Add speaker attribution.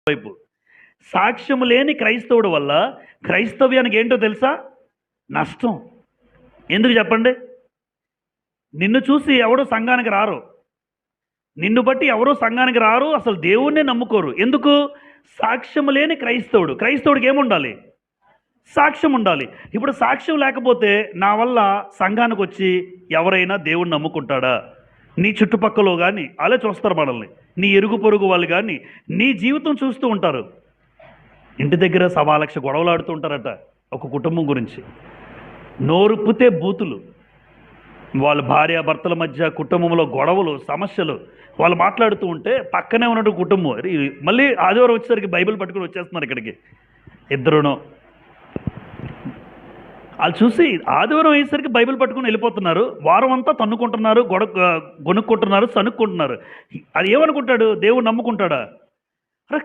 Speaker 1: వైపు సాక్ష్యం లేని క్రైస్తవుడు వల్ల క్రైస్తవ్యానికి ఏంటో తెలుసా? నష్టం. ఎందుకు చెప్పండి? నిన్ను చూసి ఎవడో సంఘానికి రారు, నిన్ను బట్టి ఎవరో సంఘానికి రారు, అసలు దేవుణ్ణే నమ్ముకోరు. ఎందుకు? సాక్ష్యం లేని క్రైస్తవుడికి ఏముండాలి? సాక్ష్యం ఉండాలి. ఇప్పుడు సాక్ష్యం లేకపోతే నా వల్ల సంఘానికి వచ్చి ఎవరైనా దేవుణ్ణి నమ్ముకుంటాడా? నీ చుట్టుపక్కల కానీ అలా చూస్తారు మనల్ని, నీ ఇరుగు పొరుగు వాళ్ళు కానీ నీ జీవితం చూస్తూ ఉంటారు. ఇంటి దగ్గర 1,00,000 గొడవలు ఆడుతూ ఉంటారట ఒక కుటుంబం గురించి. నోరుప్పితే బూతులు, వాళ్ళ భార్యాభర్తల మధ్య కుటుంబంలో గొడవలు, సమస్యలు, వాళ్ళు మాట్లాడుతూ ఉంటే పక్కనే ఉన్నట్టు కుటుంబం మళ్ళీ ఆదివారం వచ్చేసరికి బైబిల్ పట్టుకుని వచ్చేస్తున్నారు ఇక్కడికి ఇద్దరును. వాళ్ళు చూసి ఆదివారం అయ్యేసరికి బైబిల్ పట్టుకుని వెళ్ళిపోతున్నారు, వారం అంతా తన్నుకుంటున్నారు, గొనుక్కుంటున్నారు, సనుక్కుంటున్నారు. అది ఏమనుకుంటాడు? దేవుడు నమ్ముకుంటాడా? అరే